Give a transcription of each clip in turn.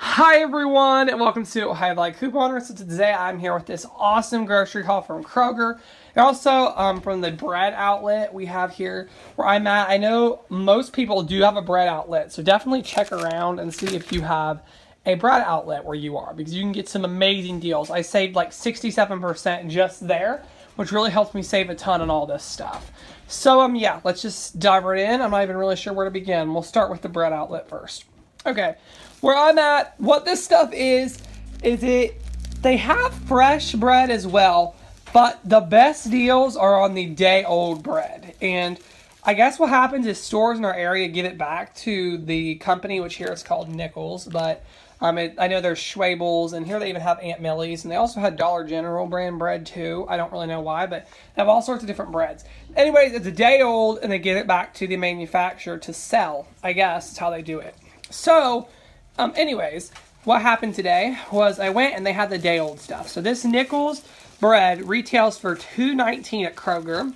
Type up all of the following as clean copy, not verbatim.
Hi everyone, and welcome to High Value Couponer. So today I'm here with this awesome grocery haul from Kroger. And also from the bread outlet we have here where I'm at. I know most people do have a bread outlet, so definitely check around and see if you have a bread outlet where you are, because you can get some amazing deals. I saved like 67% just there, which really helps me save a ton on all this stuff. So yeah, let's just dive right in. I'm not even really sure where to begin. We'll start with the bread outlet first. Okay, where I'm at, what this stuff is they have fresh bread as well, but the best deals are on the day-old bread. And I guess what happens is stores in our area give it back to the company, which here is called Nichols, but I know there's Schwabel's, and here they even have Aunt Millie's, and they also had Dollar General brand bread too. I don't really know why, but they have all sorts of different breads. Anyways, it's a day old, and they give it back to the manufacturer to sell. I guess that's how they do it. So, anyways, what happened today was I went and they had the day old stuff. So this Nichols bread retails for $2.19 at Kroger.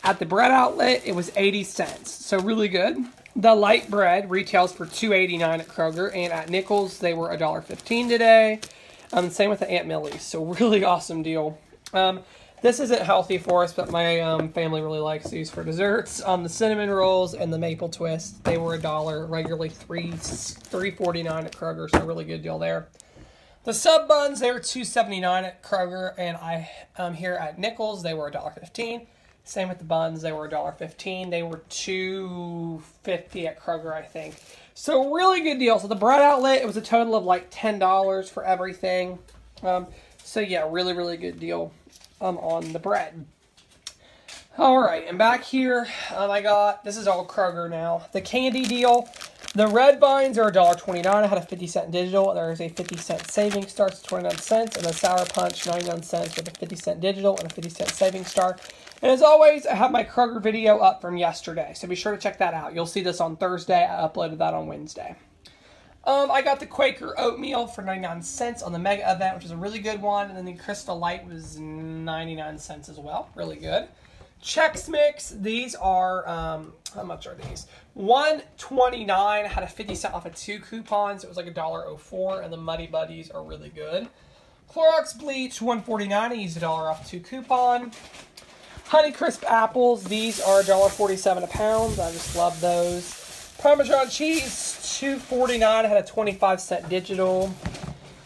At the bread outlet, it was 80 cents. So really good. The light bread retails for $2.89 at Kroger, and at Nichols they were $1.15 today. Same with the Aunt Millie's. So really awesome deal. This isn't healthy for us, but my family really likes these for desserts. The cinnamon rolls and the maple twist, they were $1, regularly $3.49 at Kroger, so really good deal there. The sub buns, they were $2.79 at Kroger, and here at Nichols, they were $1.15. Same with the buns, they were $1.15. They were $2.50 at Kroger, I think. So really good deal. So the bread outlet, it was a total of like $10 for everything. So yeah, really, really good deal on the bread. Alright, and back here, this is all Kroger now. The candy deal, the red vines are $1.29. I had a 50-cent digital. There's a 50-cent savings star, it's 29 cents, and a sour punch, 99 cents with a 50-cent digital and a 50-cent savings star. And as always, I have my Kroger video up from yesterday, so be sure to check that out. You'll see this on Thursday. I uploaded that on Wednesday. I got the Quaker oatmeal for 99 cents on the Mega event, which is a really good one. And then the Crystal Light was 99 cents as well. Really good. Chex Mix, these are, how much are these? $1.29. I had a 50-cent off of 2 coupons. It was like $1.04, and the Muddy Buddies are really good. Clorox Bleach, $1.49. I used $1 off 2 coupon. Honeycrisp apples, these are $1.47 a pound. I just love those. Parmesan cheese, $2.49. I had a 25-cent digital.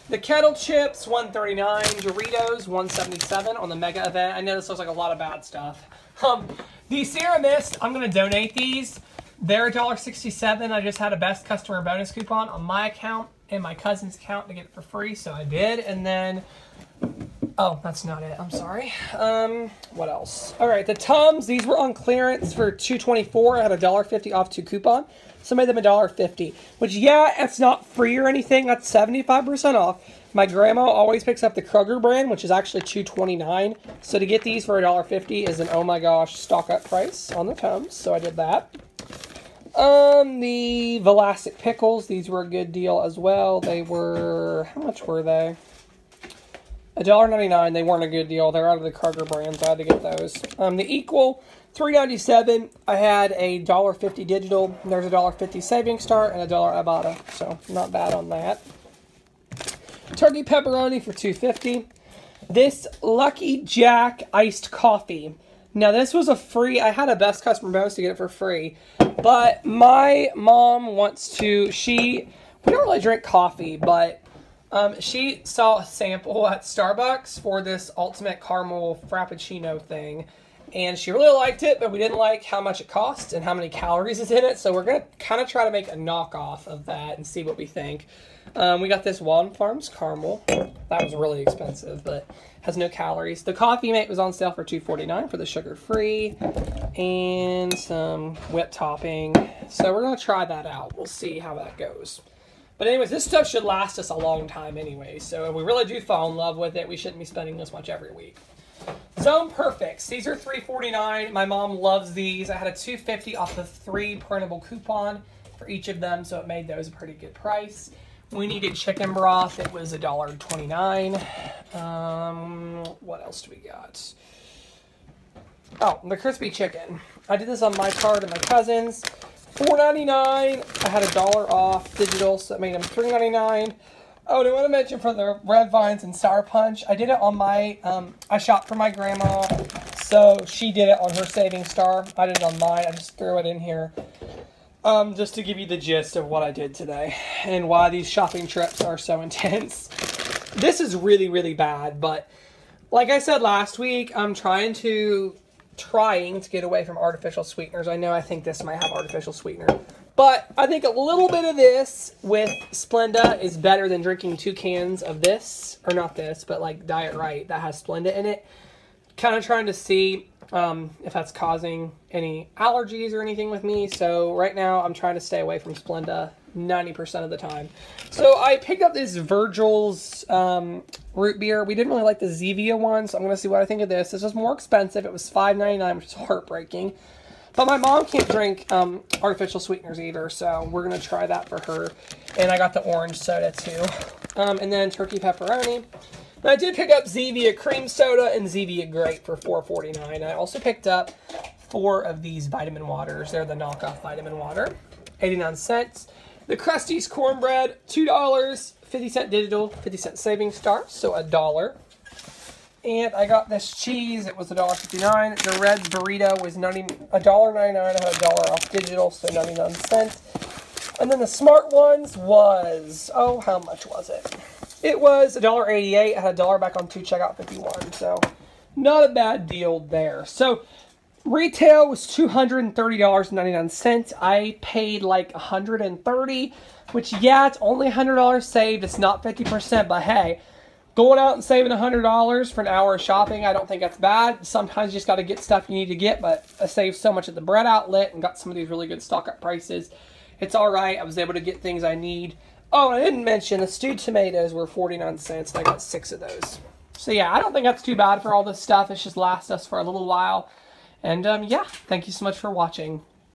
The kettle chips, $1.39. Doritos, $1.77 on the Mega event. I know this looks like a lot of bad stuff. The Sierra Mist, I'm going to donate these. They're $1.67. I just had a best customer bonus coupon on my account and my cousin's account to get it for free, so I did. And then, oh, that's not it. I'm sorry. What else? All right, the Tums, these were on clearance for $2.24. I had a $1.50 off 2 coupon. So I made them $1.50, which, yeah, it's not free or anything. That's 75% off. My grandma always picks up the Kroger brand, which is actually $2.29. So to get these for $1.50 is an, oh my gosh, stock up price on the Tums. So I did that. The Vlasic pickles, these were a good deal as well. They were, how much were they? $1.99. They weren't a good deal. They're out of the Kroger brand, so I had to get those. The Equal, $3.97. I had a $1.50 digital. There's a $1.50 savings star and a $1 Ibotta, so not bad on that. Turkey pepperoni for $2.50. This Lucky Jack iced coffee. Now this was a free. I had a best customer bonus to get it for free, but my mom wants to. We don't really drink coffee, but she saw a sample at Starbucks for this ultimate caramel frappuccino thing. And she really liked it, but we didn't like how much it costs and how many calories is in it. So we're going to kind of try to make a knockoff of that and see what we think. We got this Walden Farms caramel. That was really expensive, but has no calories. The Coffee Mate was on sale for $2.49 for the sugar-free and some whipped topping. So we're going to try that out. We'll see how that goes. But anyways, this stuff should last us a long time anyway. So if we really do fall in love with it, we shouldn't be spending this much every week. Zone Perfects. These are $3.49. My mom loves these. I had a $2.50 off of 3 printable coupon for each of them, so it made those a pretty good price. We needed chicken broth. It was $1.29. What else do we got? Oh, the crispy chicken. I did this on my card and my cousin's. $4.99. I had $1 off digital, so that made them $3.99. Oh, and I want to mention for the red vines and sour punch, I did it on my, I shopped for my grandma, so she did it on her savings star. I did it on mine. I just threw it in here just to give you the gist of what I did today and why these shopping trips are so intense. This is really, really bad, but like I said last week, I'm trying to get away from artificial sweeteners. I think this might have artificial sweetener. But I think a little bit of this with Splenda is better than drinking 2 cans of this. Or not this, but like Diet Right that has Splenda in it. Kind of trying to see if that's causing any allergies or anything with me. So right now I'm trying to stay away from Splenda 90% of the time. So I picked up this Virgil's root beer. We didn't really like the Zevia one, so I'm going to see what I think of this. This was more expensive. It was $5.99, which is heartbreaking. But my mom can't drink artificial sweeteners either, so we're going to try that for her. And I got the orange soda too. And then turkey pepperoni. And I did pick up Zevia cream soda and Zevia grape for $4.49. I also picked up 4 of these vitamin waters. They're the knockoff vitamin water, 89 cents. The Krusty's cornbread, $2, 50-cent digital, 50-cent savings star, so $1. And I got this cheese. It was $1.59. The Red's burrito was $1.99. I had $1 off digital, so 99 cents. And then the Smart Ones was, oh, how much was it? It was $1.88. I had $1 back on 2 checkout 51. So not a bad deal there. So retail was $230.99. I paid like $130, which yeah, it's only $100 saved. It's not 50%, but hey, going out and saving $100 for an hour of shopping, I don't think that's bad. Sometimes you just got to get stuff you need to get, but I saved so much at the bread outlet and got some of these really good stock up prices. It's all right. I was able to get things I need. Oh, and I didn't mention the stewed tomatoes were 49 cents, and I got 6 of those. So yeah, I don't think that's too bad for all this stuff. It's just lasts us for a little while. And yeah, thank you so much for watching.